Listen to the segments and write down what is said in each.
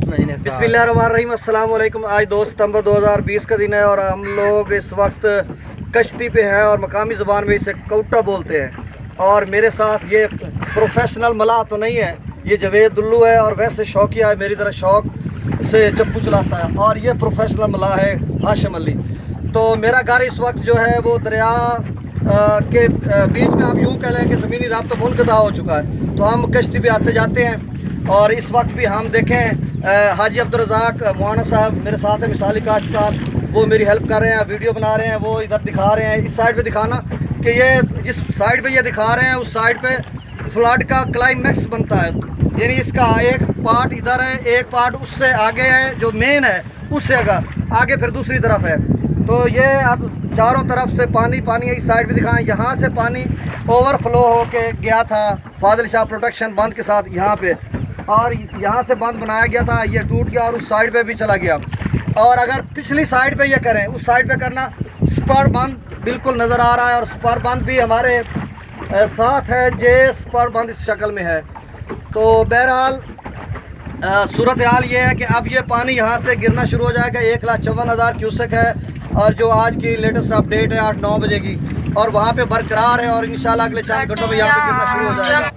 बिस्मिल्लाहिर्रहमानिर्रहीम, अस्सलाम वालेकुम। आज 2 सितंबर 2020 का दिन है और हम लोग इस वक्त कश्ती पे हैं और मकामी ज़ुबान में इसे कौटा बोलते हैं। और मेरे साथ ये प्रोफेशनल मलाह तो नहीं है, ये जवेद दुल्लू है और वैसे शौकिया है, मेरी तरह शौक से चप्पू चलाता है। और ये प्रोफेशनल मलाह है हाशिम अली। तो मेरा घर इस वक्त जो है वो दरिया के बीच में, आप यूँ कह लें कि ज़मीनी राब्ता मुनक़ता हो चुका है। तो हम कश्ती पे आते जाते हैं और इस वक्त भी हम देखें हाजी अब्दुल रज़ाक मोहाना साहब मेरे साथ है, मिसाली काश्तकार, वो मेरी हेल्प कर रहे हैं, वीडियो बना रहे हैं, वो इधर दिखा रहे हैं। इस साइड पे दिखाना कि ये जिस साइड पे ये दिखा रहे हैं उस साइड पे फ्लड का क्लाइमैक्स बनता है, यानी इसका एक पार्ट इधर है, एक पार्ट उससे आगे है, जो मेन है उससे आगे फिर दूसरी तरफ है। तो ये अब चारों तरफ से पानी पानी है। इस साइड भी दिखाएं, यहाँ से पानी ओवरफ्लो होके गया था फाजिल शाह प्रोटेक्शन बंद के साथ यहाँ पे, और यहाँ से बंद बनाया गया था, ये टूट गया और उस साइड पे भी चला गया। और अगर पिछली साइड पे ये करें, उस साइड पे करना, स्पर बंद बिल्कुल नज़र आ रहा है और स्पर बंद भी हमारे साथ है, जे स्पर बंद इस शक्ल में है। तो बहरहाल सूरत हाल ये है कि अब ये पानी यहाँ से गिरना शुरू हो जाएगा। 1,54,000 क्यूसेक है और जो आज की लेटेस्ट अपडेट है 8-9 बजे की, और वहाँ पे बरकरार है और इंशाल्लाह अगले 4 घंटों में यहाँ पे गिरना शुरू हो जाएगा।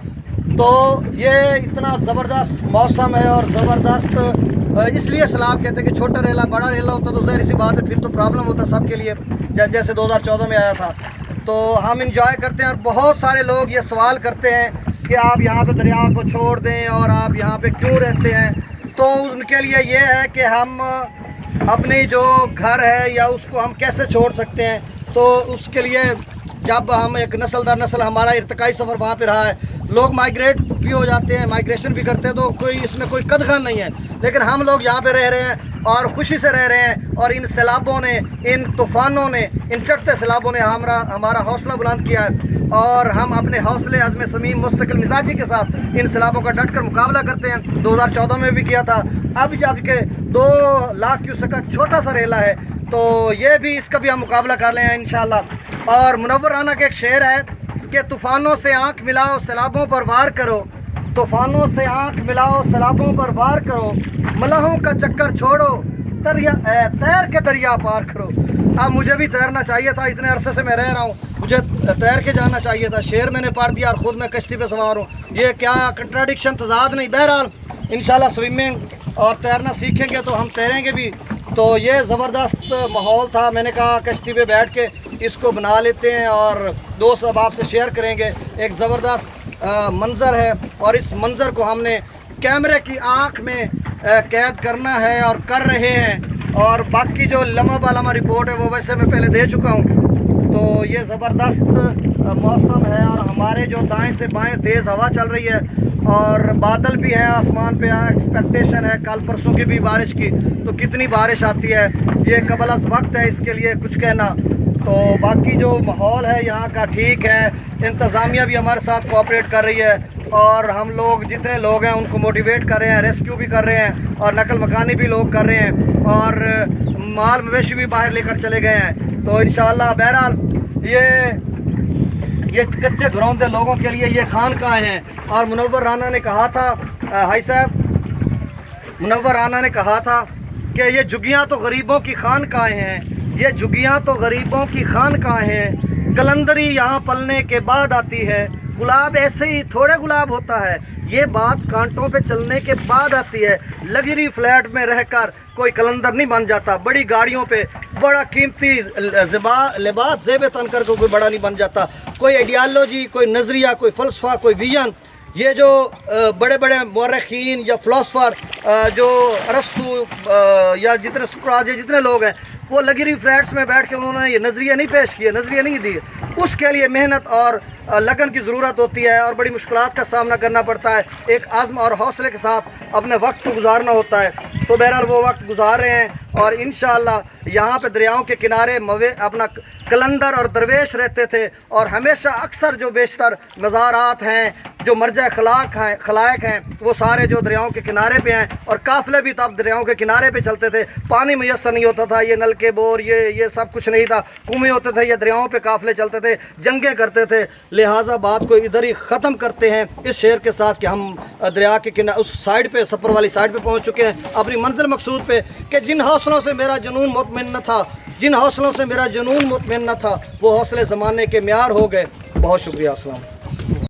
तो ये इतना ज़बरदस्त मौसम है और ज़बरदस्त इसलिए सैलाब कहते हैं कि छोटा रेला बड़ा रेला होता तो ज़ाहिर सी बात है फिर तो प्रॉब्लम होता सबके लिए, जैसे 2014 में आया था। तो हम इंजॉय करते हैं और बहुत सारे लोग ये सवाल करते हैं कि आप यहाँ पे दरिया को छोड़ दें और आप यहाँ पे क्यों रहते हैं। तो उनके लिए ये है कि हम अपनी जो घर है या उसको हम कैसे छोड़ सकते हैं। तो उसके लिए जब हम एक नस्ल दर नस्ल हमारा इर्तिकाई सफ़र वहाँ पे रहा है, लोग माइग्रेट भी हो जाते हैं, माइग्रेशन भी करते हैं, तो कोई इसमें कोई कदगन नहीं है। लेकिन हम लोग यहाँ पे रह रहे हैं और खुशी से रह रहे हैं, और इन सैलाबों ने, इन तूफ़ानों ने, इन चढ़ते सैलाबों ने हमारा हौसला बुलंद किया है और हम अपने हौसले अज़्म समीम मुस्तकिल मिजाजी के साथ इन सैलाबों का डट कर मुकाबला करते हैं। 2014 में भी किया था। अब जबकि 2 लाख क्यूसेक का छोटा सा रेला है, तो ये भी, इसका भी हम मुकाबला कर लें इंशाल्लाह। और मुनव्वर राना के एक शेर है कि तूफ़ानों से आँख मिलाओ सैलाबों पर वार करो, तूफ़ानों से आँख मिलाओ सैलाबों पर वार करो, मलाहों का चक्कर छोड़ो, तैर के दरिया पार करो। अब मुझे भी तैरना चाहिए था, इतने अरसे से मैं रह रहा हूँ, मुझे तैर के जाना चाहिए था। शेर मैंने पढ़ दिया और ख़ुद मैं कश्ती पे सवार हूँ, ये क्या कंट्राडिक्शन, तजाद नहीं। बहरहाल इंशाल्लाह स्विमिंग और तैरना सीखेंगे तो हम तैरेंगे भी। तो ये ज़बरदस्त माहौल था, मैंने कहा कश्ती पे बैठ के इसको बना लेते हैं और दोस्त अब आपसे शेयर करेंगे। एक ज़बरदस्त मंज़र है और इस मंज़र को हमने कैमरे की आँख में कैद करना है और कर रहे हैं। और बाकी जो लम्हा बालमा रिपोर्ट है वो वैसे मैं पहले दे चुका हूँ। तो ये ज़बरदस्त मौसम है और हमारे जो दाएं से बाएं तेज़ हवा चल रही है और बादल भी है आसमान पे, एक्सपेक्टेशन है कल परसों की भी बारिश की। तो कितनी बारिश आती है ये कबल वक्त है इसके लिए कुछ कहना। तो बाकी जो माहौल है यहाँ का ठीक है, इंतज़ामिया भी हमारे साथ कोऑपरेट कर रही है और हम लोग जितने लोग हैं उनको मोटिवेट कर रहे हैं, रेस्क्यू भी कर रहे हैं और नकल मकानी भी लोग कर रहे हैं और माल मवेशी भी बाहर लेकर चले गए हैं। तो इंशाअल्लाह बहरहाल ये कच्चे घरौंदे लोगों के लिए ये खानकाह हैं। और मुनव्वर राना ने कहा था, हाई साहब, मुनव्वर राना ने कहा था कि ये झुग्गियाँ तो गरीबों की खानकाहें हैं, ये झुग्गियाँ तो गरीबों की खानकाहें हैं, कलंदरी यहाँ पलने के बाद आती है, गुलाब ऐसे ही थोड़े गुलाब होता है, ये बात कांटों पे चलने के बाद आती है। लग्जरी फ्लैट में रहकर कोई कलंदर नहीं बन जाता, बड़ी गाड़ियों पे बड़ा कीमती लिबास ज़ेब तन कर कोई बड़ा नहीं बन जाता। कोई आइडियालॉजी, कोई नज़रिया, कोई फ़लसफ़ा, कोई विजन, ये जो बड़े बड़े मौरख़ीन या फ़िलासफ़र जो अरस्तु या जितने सुकरात या जितने लोग हैं, वो लग्जरी फ्लैट्स में बैठ के उन्होंने ये नज़रिया नहीं पेश किए, नज़रिया नहीं दिए। उसके लिए मेहनत और लगन की ज़रूरत होती है और बड़ी मुश्किलात का सामना करना पड़ता है। एक आज़म और हौसले के साथ अपने वक्त को गुजारना होता है। तो बहरहाल वो वक्त गुजार रहे हैं और इंशाअल्लाह यहाँ पे दरियाओं के किनारे अपना कलंदर और दरवेश रहते थे और हमेशा अक्सर जो बेशतर मज़ारात हैं जो मर्जा खलायक हैं वो सारे जो दरियाओं के किनारे पे हैं, और काफ़िले भी तब दरियाओं के किनारे पे चलते थे। पानी मैसर नहीं होता था, ये नलके बोर ये सब कुछ नहीं था, कुएं होते थे, ये दरियाओं पे काफ़िले चलते थे, जंगें करते थे। लिहाजा बात को इधर ही ख़त्म करते हैं इस शेर के साथ कि हम दरिया के किनारे उस साइड पे, सफ़र वाली साइड पे पहुंच चुके हैं, अपनी मंजिल मकसूद पे, कि जिन हौसलों से मेरा जुनून मुतमइन न था, जिन हौसलों से मेरा जुनून मुतमइन न था, वो हौसले ज़माने के म्यार हो गए। बहुत शुक्रिया। अस्सलाम।